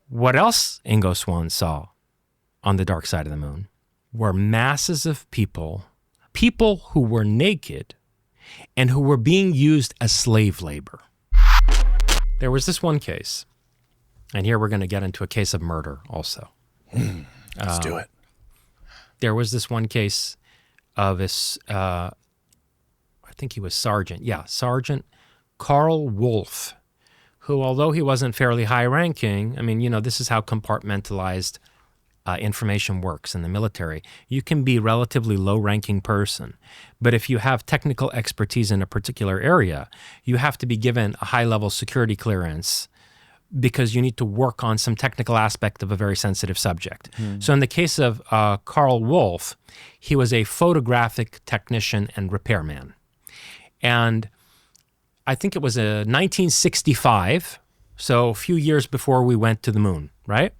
What else Ingo Swann saw on the dark side of the moon were masses of people who were naked and who were being used as slave labor. There was this one case, and here we're going to get into a case of murder also. Let's do it. There was this one case of this, I think he was Sergeant. Yeah, Sergeant Karl Wolfe, who, although he wasn't fairly high-ranking, I mean, you know, this is how compartmentalized information works in the military. You can be a relatively low-ranking person, but if you have technical expertise in a particular area, you have to be given a high-level security clearance because you need to work on some technical aspect of a very sensitive subject. So in the case of Karl Wolfe, he was a photographic technician and repairman. And I think it was 1965, so a few years before we went to the moon, right?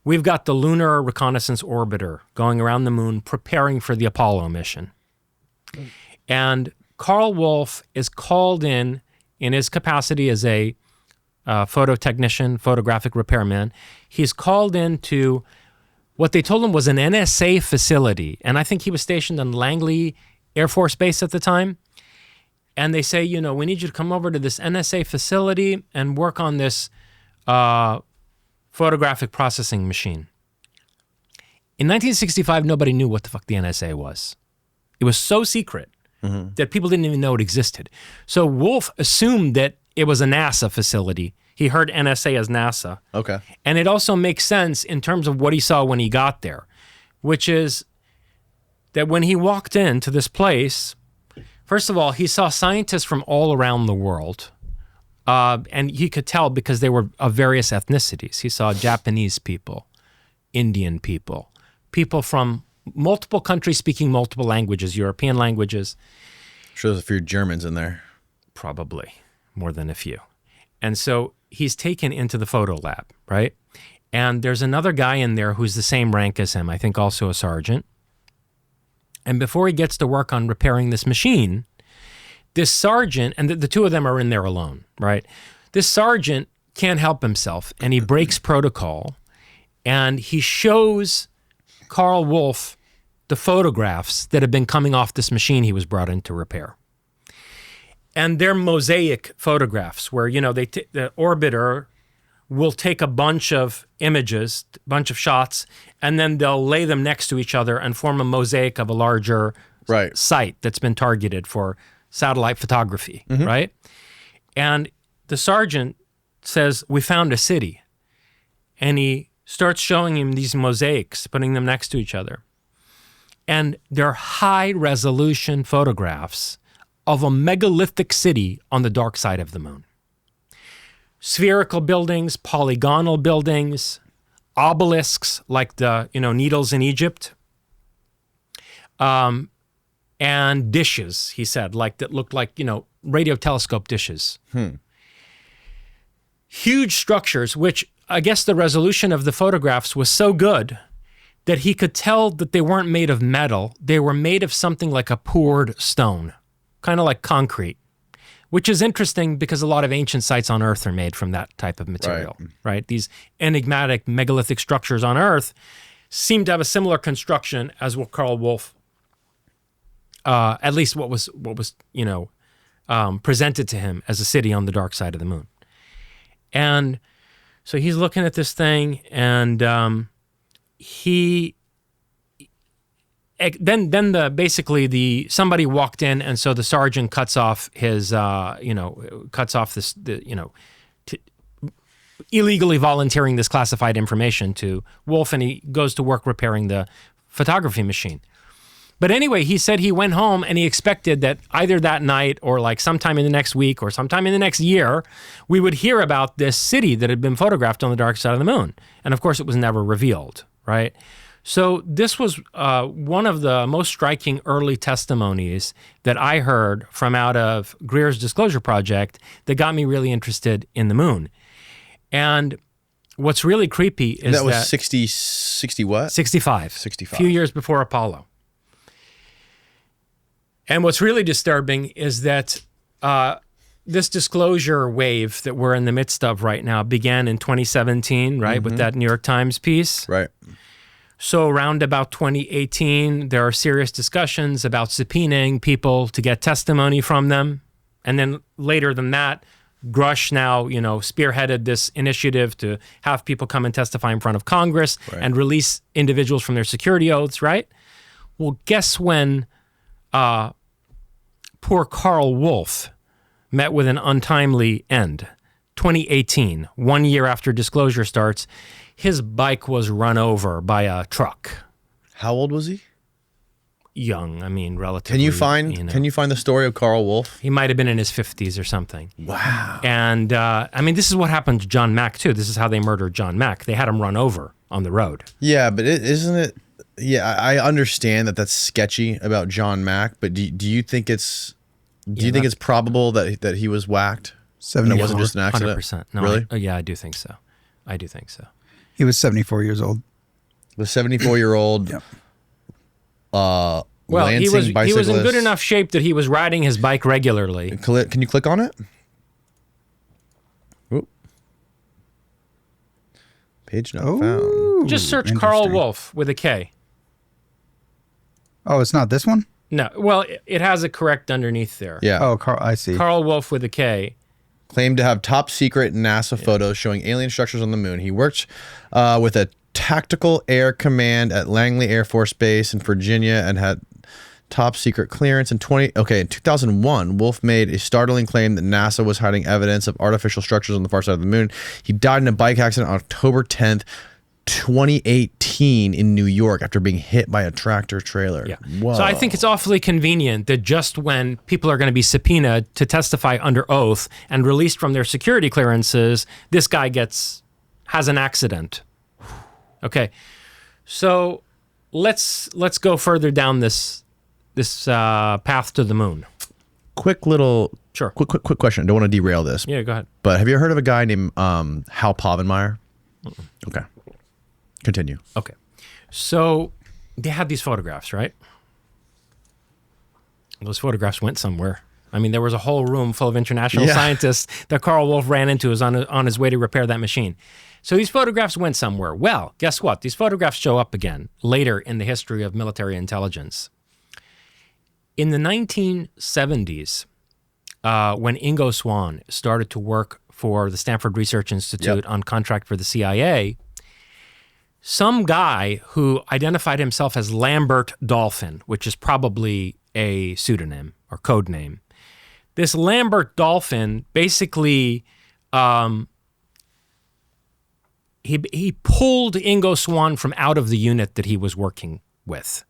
We've got the Lunar Reconnaissance Orbiter going around the moon preparing for the Apollo mission. And Karl Wolfe is called in his capacity as a photo technician, photographic repairman. He's called into what they told him was an NSA facility. And I think he was stationed on Langley Air Force Base at the time. And they say, you know, we need you to come over to this NSA facility and work on this photographic processing machine. In 1965, nobody knew what the fuck the NSA was. It was so secret that people didn't even know it existed. So Wolfe assumed that it was a NASA facility. He heard NSA as NASA. Okay. And it also makes sense in terms of what he saw when he got there, which is that when he walked into this place, first of all, he saw scientists from all around the world. And he could tell because they were of various ethnicities. He saw Japanese people, Indian people, people from multiple countries speaking multiple languages, European languages. I'm sure there's a few Germans in there. Probably more than a few. And so he's taken into the photo lab, right? And there's another guy in there who's the same rank as him, I think also a sergeant. And before he gets to work on repairing this machine, this sergeant, and the two of them are in there alone, right? This sergeant can't help himself, and he breaks protocol, and he shows Karl Wolfe the photographs that have been coming off this machine he was brought in to repair. And they're mosaic photographs where, you know, the orbiter will take a bunch of images, a bunch of shots, and then they'll lay them next to each other and form a mosaic of a larger site that's been targeted for satellite photography, right? And the sergeant says, we found a city. And he starts showing him these mosaics, putting them next to each other. And they're high-resolution photographs of a megalithic city on the dark side of the moon. Spherical buildings, polygonal buildings, obelisks like the, you know, needles in Egypt. And dishes, he said, like that looked like, you know, radio telescope dishes. Huge structures, which I guess the resolution of the photographs was so good that he could tell that they weren't made of metal. They were made of something like a poured stone, kind of like concrete, which is interesting because a lot of ancient sites on Earth are made from that type of material, right? These enigmatic megalithic structures on Earth seem to have a similar construction as what Karl Wolfe at least what was you know, presented to him as a city on the dark side of the moon. And so he's looking at this thing, and somebody walked in, and so the sergeant cuts off his illegally volunteering this classified information to Wolfe, and he goes to work repairing the photography machine. But anyway, he said he went home and he expected that either that night or like sometime in the next week or sometime in the next year, we would hear about this city that had been photographed on the dark side of the moon. And of course, it was never revealed, right? So this was one of the most striking early testimonies that I heard from out of Greer's Disclosure Project that got me really interested in the moon. And what's really creepy is that was 60 what? 65. 65. A few years before Apollo. And what's really disturbing is that this disclosure wave that we're in the midst of right now began in 2017, right, with that New York Times piece. Right. So around about 2018, there are serious discussions about subpoenaing people to get testimony from them. And then later than that, Grush now, spearheaded this initiative to have people come and testify in front of Congress and release individuals from their security oaths, right? Well, guess when poor Karl Wolfe met with an untimely end? 2018, 1 year after disclosure starts, his bike was run over by a truck. How old was he? Young, I mean, relatively. Can you find the story of Karl Wolfe? He might have been in his 50s or something. Wow. And this is what happened to John Mack too. This is how they murdered John Mack. They had him run over on the road. Yeah, but isn't it? Yeah, I understand that that's sketchy about John Mack, but do you think it's probable that he was whacked? 74. And it wasn't just an accident. 100%. No, Really? I do think so. He was 74 years old. The 74-year-old. Yep. Well, Lansing he was bicyclist. in good enough shape that he was riding his bike regularly. Can you click on it? Oop. Page not found. Just search Karl Wolfe with a K. Oh, it's not this one? No, well, it has a correct underneath there. Yeah. Oh, I see. Karl Wolfe with a K. Claimed to have top secret NASA photos showing alien structures on the moon. He worked with a tactical air command at Langley Air Force Base in Virginia and had top secret clearance in 2001. Wolfe made a startling claim that NASA was hiding evidence of artificial structures on the far side of the moon. He died in a bike accident on October 10th, 2018 in New York after being hit by a tractor trailer. Yeah. Whoa. So I think it's awfully convenient that just when people are going to be subpoenaed to testify under oath and released from their security clearances, this guy has an accident. Okay. So let's go further down this path to the moon. Quick question. I don't want to derail this. Yeah, go ahead. But have you heard of a guy named Hal Povenmire? Okay. Continue. Okay. So they had these photographs, right? Those photographs went somewhere. I mean, there was a whole room full of international scientists that Karl Wolfe ran into on his way to repair that machine. So these photographs went somewhere. Well, guess what? These photographs show up again later in the history of military intelligence. In the 1970s, when Ingo Swann started to work for the Stanford Research Institute on contract for the CIA, some guy who identified himself as Lambert Dolphin, which is probably a pseudonym or code name. This Lambert Dolphin basically, he pulled Ingo Swann from out of the unit that he was working with.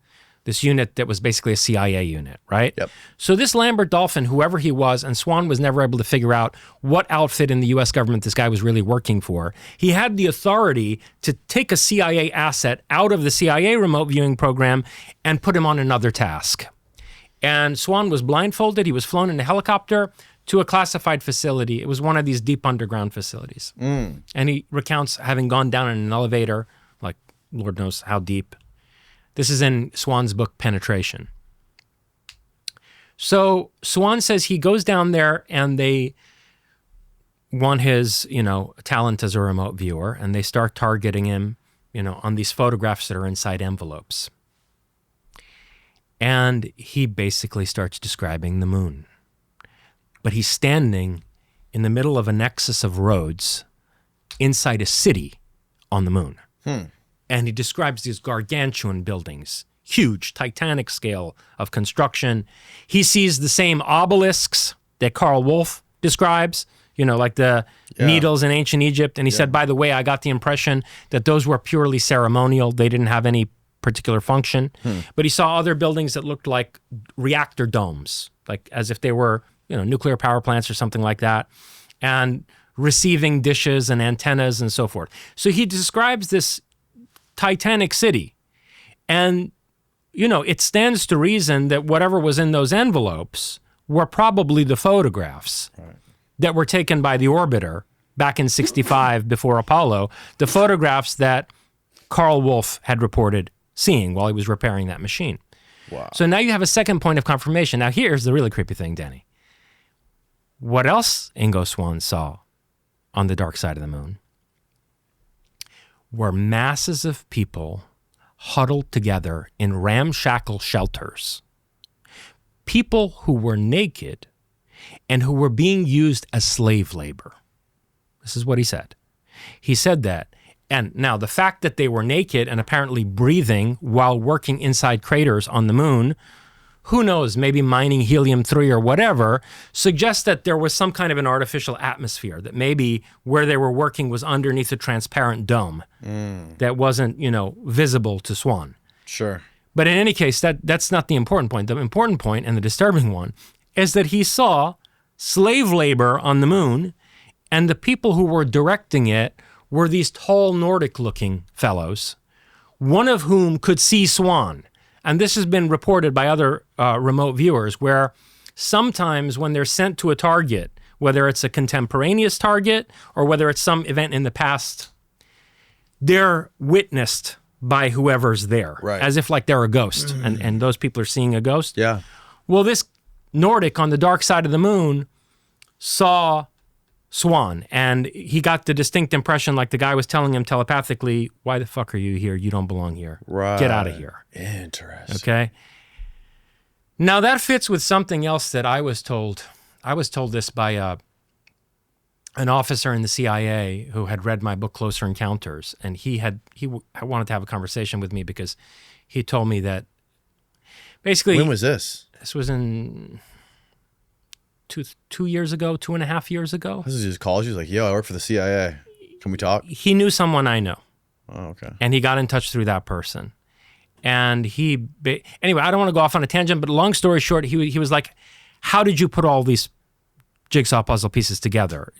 This unit that was basically a CIA unit, right? Yep. So this Lambert Dolphin, whoever he was, and Swann was never able to figure out what outfit in the U.S. government this guy was really working for. He had the authority to take a CIA asset out of the CIA remote viewing program and put him on another task. And Swann was blindfolded. He was flown in a helicopter to a classified facility. It was one of these deep underground facilities. And he recounts having gone down in an elevator, like Lord knows how deep. This is in Swann's book, Penetration. So Swann says he goes down there and they want his, talent as a remote viewer, and they start targeting him, on these photographs that are inside envelopes. And he basically starts describing the moon. But he's standing in the middle of a nexus of roads inside a city on the moon. And he describes these gargantuan buildings, huge, titanic scale of construction. He sees the same obelisks that Karl Wolfe describes, like the needles in ancient Egypt. And he said, by the way, I got the impression that those were purely ceremonial. They didn't have any particular function. But he saw other buildings that looked like reactor domes, like as if they were, nuclear power plants or something like that, and receiving dishes and antennas and so forth. So he describes this titanic city. And, it stands to reason that whatever was in those envelopes were probably the photographs that were taken by the orbiter back in 65 before Apollo, the photographs that Karl Wolfe had reported seeing while he was repairing that machine. Wow. So now you have a second point of confirmation. Now here's the really creepy thing, Danny. What else Ingo Swann saw on the dark side of the moon were masses of people huddled together in ramshackle shelters. People who were naked and who were being used as slave labor. This is what he said. He said that. And now the fact that they were naked and apparently breathing while working inside craters on the moon, who knows, maybe mining helium-3 or whatever, suggests that there was some kind of an artificial atmosphere, that maybe where they were working was underneath a transparent dome that wasn't, visible to Swann. Sure. But in any case, that's not the important point. The important point, and the disturbing one, is that he saw slave labor on the moon, and the people who were directing it were these tall Nordic-looking fellows, one of whom could see Swann. And this has been reported by other remote viewers, where sometimes when they're sent to a target, whether it's a contemporaneous target or whether it's some event in the past, they're witnessed by whoever's there, right, as if like they're a ghost, and those people are seeing a ghost. Yeah. Well, this Nordic on the dark side of the moon saw Swann, and he got the distinct impression like the guy was telling him telepathically, why the fuck are you here? You don't belong here. Right. Get out of here. Interesting. Okay? Now that fits with something else that I was told. I was told this by an officer in the CIA who had read my book, Closer Encounters, and he wanted to have a conversation with me because he told me that basically... When was this? This was in 2 years ago, 2.5 years ago. This is just calls you. He's like, yo, I work for the CIA. Can we talk? He knew someone I know. Oh, okay. And he got in touch through that person. And anyway, I don't want to go off on a tangent, but long story short, he was like, how did you put all these jigsaw puzzle pieces together?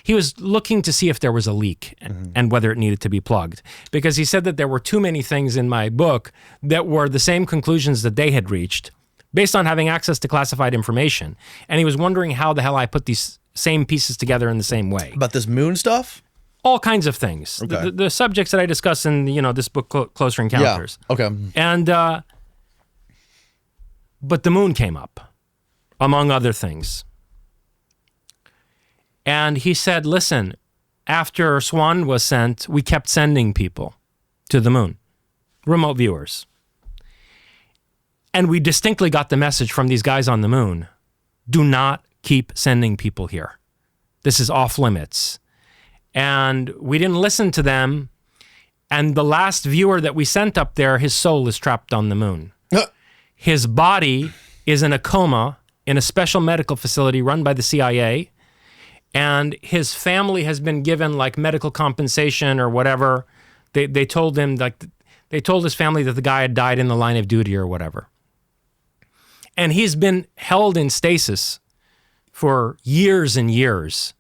He was looking to see if there was a leak and whether it needed to be plugged. Because he said that there were too many things in my book that were the same conclusions that they had reached based on having access to classified information. And he was wondering how the hell I put these same pieces together in the same way. About this moon stuff? All kinds of things. Okay. The subjects that I discuss in this book, Closer Encounters. Yeah. Okay. And, but the moon came up, among other things. And he said, listen, after Swann was sent, we kept sending people to the moon, remote viewers. And we distinctly got the message from these guys on the moon, do not keep sending people here. This is off limits. And we didn't listen to them. And the last viewer that we sent up there, his soul is trapped on the moon. His body is in a coma in a special medical facility run by the CIA. And his family has been given like medical compensation or whatever. They told him, they told his family that the guy had died in the line of duty or whatever. And he's been held in stasis for years and years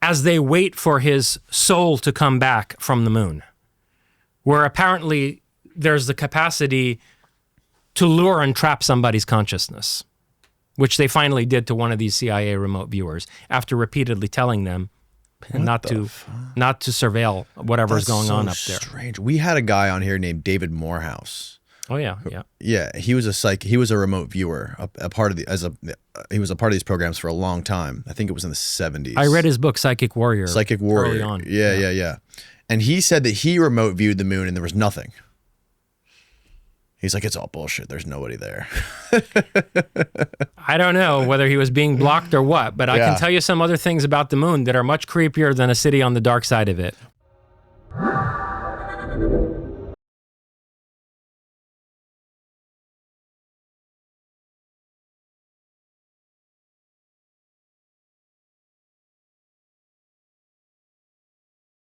as they wait for his soul to come back from the moon, where apparently there's the capacity to lure and trap somebody's consciousness, which they finally did to one of these CIA remote viewers after repeatedly telling them not to surveil whatever's going on up there. Strange. We had a guy on here named David Morehouse. Oh yeah, yeah. Yeah, he was a remote viewer, he was a part of these programs for a long time. I think it was in the 70s. I read his book Psychic Warrior. Early on. Yeah. And he said that he remote viewed the moon and there was nothing. He's like, it's all bullshit. There's nobody there. I don't know whether he was being blocked or what, but I can tell you some other things about the moon that are much creepier than a city on the dark side of it.